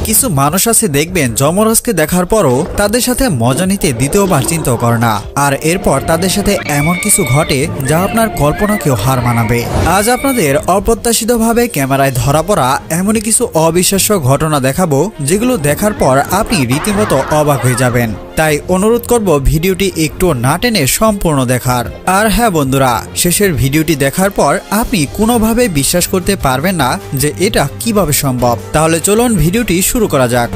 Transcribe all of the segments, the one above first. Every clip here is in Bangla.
কিছু মানুষ আছে দেখবেন যমরাজকে দেখার পরও তাদের সাথে মজা নিতে দ্বিতীয়বার চিন্তাও করে না, আর এরপর তাদের সাথে এমন কিছু ঘটে যা আপনার কল্পনাকেও হার মানাবে। আজ আপনাদের অপ্রত্যাশিতভাবে ক্যামেরায় ধরা পড়া এমনই কিছু অবিশ্বাস্য ঘটনা দেখাবো, যেগুলো দেখার পর আপনি রীতিমতো অবাক হয়ে যাবেন। তাই অনুরোধ করব ভিডিওটি একটু না টেনে সম্পূর্ণ দেখার। আর হ্যাঁ বন্ধুরা, শেষের ভিডিওটি দেখার পর আপনি কোনোভাবে বিশ্বাস করতে পারবেন না যে এটা কিভাবে সম্ভব। তাহলে চলুন ভিডিওটি শুরু করা যাক।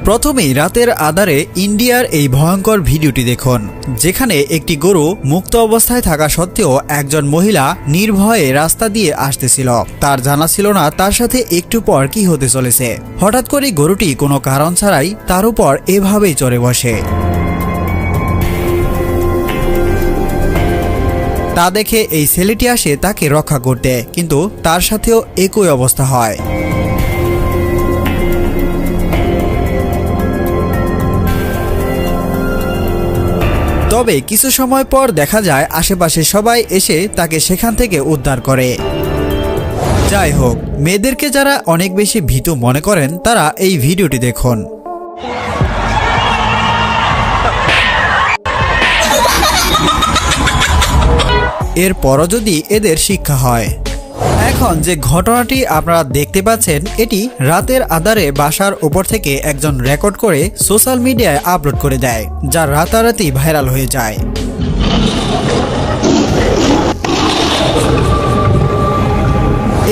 প্রথমেই রাতের আধারে ইন্ডিয়ার এই ভয়ঙ্কর ভিডিওটি দেখুন, যেখানে একটি গরু মুক্ত অবস্থায় থাকা সত্ত্বেও একজন মহিলা নির্ভয়ে রাস্তা দিয়ে আসতেছিল। তার জানা ছিল না তার সাথে একটু পর কি হতে চলেছে। হঠাৎ করে গরুটি কোনো কারণ ছাড়াই তার উপর এভাবেই চড়ে বসে। তা দেখে এই ছেলেটি আসে তাকে রক্ষা করতে, কিন্তু তার সাথেও একই অবস্থা হয়। তবে কিছু সময় পর দেখা যায় আশেপাশে সবাই এসে তাকে সেখান থেকে উদ্ধার করে। যাই হোক, মেয়েদেরকে যারা অনেক বেশি ভীতু মনে করেন তারা এই ভিডিওটি দেখুন। এরপরও যদি এদের শিক্ষা হয়। এখন যে ঘটনাটি আপনারা দেখতে পাচ্ছেন, এটি রাতের আধারে বাসার উপর থেকে একজন রেকর্ড করে সোশ্যাল মিডিয়ায় আপলোড করে দেয়, যা রাতারাতি ভাইরাল হয়ে যায়।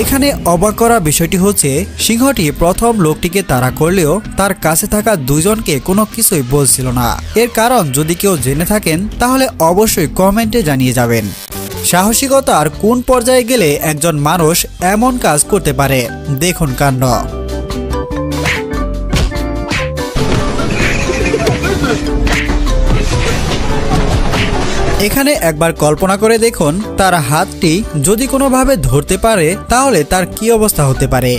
এখানে অবাক করা বিষয়টি হচ্ছে, সিংহটি প্রথম লোকটিকে তাড়া করলেও তার কাছে থাকা দুজনকে কোনো কিছুই বলছিল না। এর কারণ যদি কেউ জেনে থাকেন তাহলে অবশ্যই কমেন্টে জানিয়ে যাবেন। সাহসিকতার কোন পর্যায়ে গেলে একজন মানুষ এমন কাজ করতে পারে, দেখুন কাণ্ড। এখানে একবার কল্পনা করে দেখুন, তার হাতটি যদি কোনোভাবে ধরতে পারে তাহলে তার কি অবস্থা হতে পারে।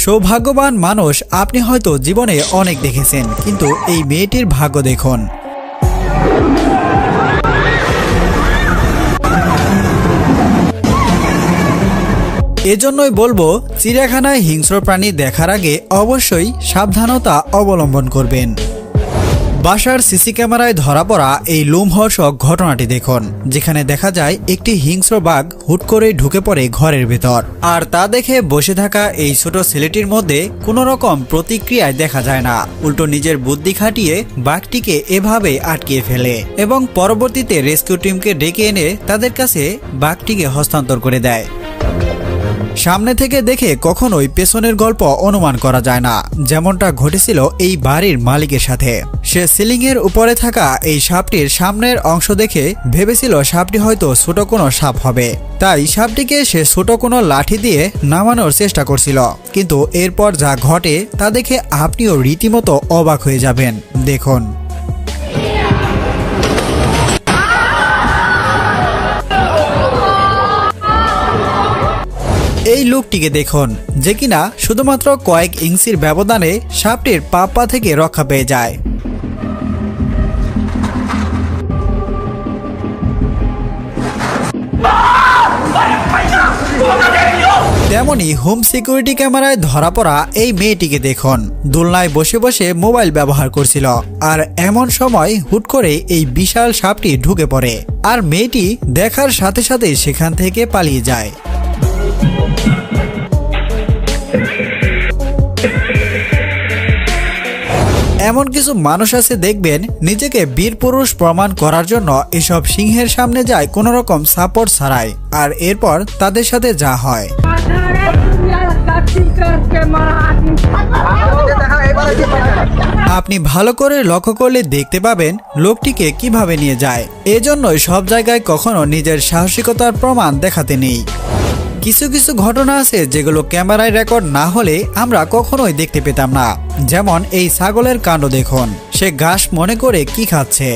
সৌভাগ্যবান মানুষ আপনি হয়তো জীবনে অনেক দেখেছেন, কিন্তু এই মেয়েটির ভাগ্য দেখুন। এজন্যই বলবো, চিড়িয়াখানায় হিংস্র প্রাণী দেখার আগে অবশ্যই সাবধানতা অবলম্বন করবেন। বাসার সিসি ক্যামেরায় ধরা পড়া এই লোমহর্ষক ঘটনাটি দেখুন, যেখানে দেখা যায় একটি হিংস্র বাঘ হুট করে ঢুকে পড়ে ঘরের ভেতর। আর তা দেখে বসে থাকা এই ছোট ছেলেটির মধ্যে কোনো রকম প্রতিক্রিয়ায় দেখা যায় না, উল্টো নিজের বুদ্ধি খাটিয়ে বাঘটিকে এভাবে আটকিয়ে ফেলে এবং পরবর্তীতে রেস্কিউ টিমকে ডেকে এনে তাদের কাছে বাঘটিকে হস্তান্তর করে দেয়। সামনে থেকে দেখে কখনোই পেছনের গল্প অনুমান করা যায় না, যেমনটা ঘটেছিল এই বাড়ির মালিকের সাথে। সে সিলিং এর উপরে থাকা এই সাপটির সামনের অংশ দেখে ভেবেছিল সাপটি হয়তো ছোট কোনো সাপ হবে, তাই সাপটিকে সে ছোট কোনো লাঠি দিয়ে নামানোর চেষ্টা করছিল। কিন্তু এরপর যা ঘটে তা দেখে আপনিও রীতিমতো অবাক হয়ে যাবেন, দেখুন। এই লোকটিকে দেখুন, যে কিনা শুধুমাত্র কয়েক ইঞ্চির ব্যবধানে সাপটির পা থেকে রক্ষা পেয়ে যায়। তেমনি হোম সিকিউরিটি ক্যামেরায় ধরা পড়া এই মেয়েটিকে দেখুন, দোলনায় বসে বসে মোবাইল ব্যবহার করছিল, আর এমন সময় হুট করে এই বিশাল সাপটি ঢুকে পড়ে, আর মেয়েটি দেখার সাথে সাথে সেখান থেকে পালিয়ে যায়। এমন কিছু মানুষ আছে দেখবেন, নিজেকে বীর পুরুষ প্রমাণ করার জন্য এসব সিংহের সামনে যায় কোনো রকম সাপোর্ট ছাড়াই, আর এরপর তাদের সাথে যা হয়। আপনি ভালো করে লক্ষ্য করলে দেখতে পাবেন লোকটিকে কিভাবে নিয়ে যায়। এজন্যই সব জায়গায় কখনো নিজের সাহসিকতার প্রমাণ দেখাতে নেই। কিছু কিছু ঘটনা আছে যেগুলো ক্যামেরায় রেকর্ড না হলে আমরা কখনোই দেখতে পেতাম না, যেমন এই ছাগলের কাণ্ড দেখুন, সে ঘাস মনে করে কি খাচ্ছে।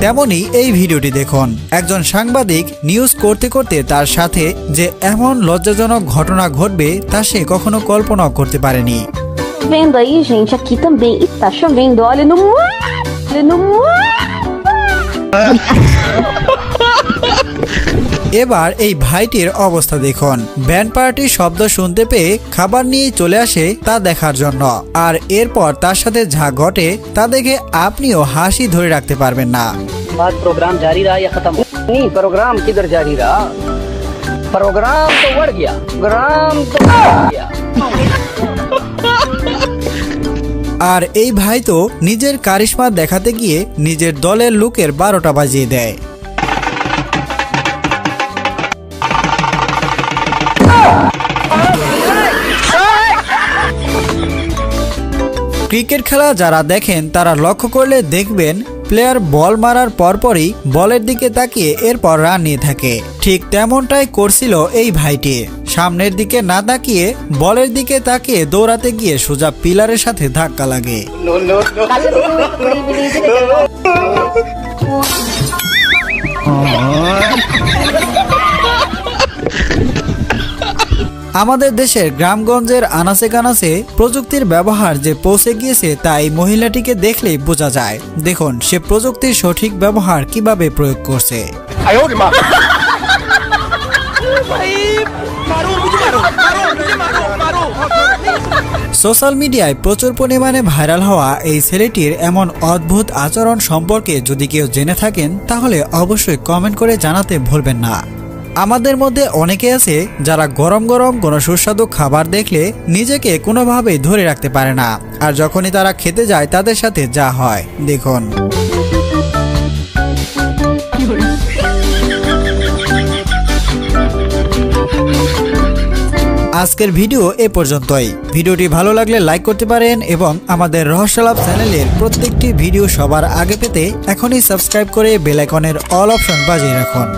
তেমনি এই ভিডিওটি দেখুন, একজন সাংবাদিক নিউজ করতে করতে তার সাথে যে এমন লজ্জাজনক ঘটনা ঘটবে তা সে কখনো কল্পনা করতে পারেনি। Vendo aí, gente, aqui também. E tá chovendo, olha no mar. Olha no mar. এবার এই ভাইটির অবস্থা দেখুন, ব্যান্ড পার্টির শব্দ শুনতে পেয়ে খাবার নিয়ে চলে আসে তা দেখার জন্য। আর এরপর তার সাথে যা ঘটে তা দেখে আপনিও হাসি ধরে রাখতে পারবেন না। आज प्रोग्राम जारी रहा या खत्म? नहीं, प्रोग्राम किधर जारी रहा, प्रोग्राम तो बढ़ गया, प्रोग्राम तो बढ़ गया। আর এই ভাই তো নিজের কারিশমা দেখাতে গিয়ে নিজের দলের লোকের 12টা বাজিয়ে দেয়। ক্রিকেট খেলা যারা দেখেন তারা লক্ষ্য করলে দেখবেন প্লেয়ার বল মারার পরপরই বলের দিকে তাকিয়ে এরপর রান নিয়ে থাকে। ঠিক তেমনটাই করছিল এই ভাইটি, সামনের দিকে না তাকিয়ে বলের দিকে তাকিয়ে দৌড়াতে গিয়ে সোজা পিলারের সাথে ধাক্কা লাগে। আমাদের দেশের গ্রামগঞ্জের আনাচে কানাচে প্রযুক্তির ব্যবহার যে পৌঁছে গিয়েছে তা এই মহিলাটিকে দেখলেই বোঝা যায়। দেখুন সে প্রযুক্তির সঠিক ব্যবহার কিভাবে প্রয়োগ করছে। সোশ্যাল মিডিয়ায় প্রচুর পরিমাণে ভাইরাল হওয়া এই ছেলেটির এমন অদ্ভুত আচরণ সম্পর্কে যদি কেউ জেনে থাকেন তাহলে অবশ্যই কমেন্ট করে জানাতে ভুলবেন না। আমাদের মধ্যে অনেকে আছে যারা গরম গরম কোনো সুস্বাদু খাবার দেখলে নিজেকে কোনোভাবেই ধরে রাখতে পারে না, আর যখনই তারা খেতে যায় তাদের সাথে যা হয় দেখুন। আজকের ভিডিও এ পর্যন্তই। ভিডিওটি ভালো লাগলে লাইক করতে পারেন এবং আমাদের রহস্যলাভ চ্যানেলের প্রত্যেকটি ভিডিও সবার আগে পেতে এখনই সাবস্ক্রাইব করে বেল আইকনের অল অপশন বাজিয়ে রাখুন।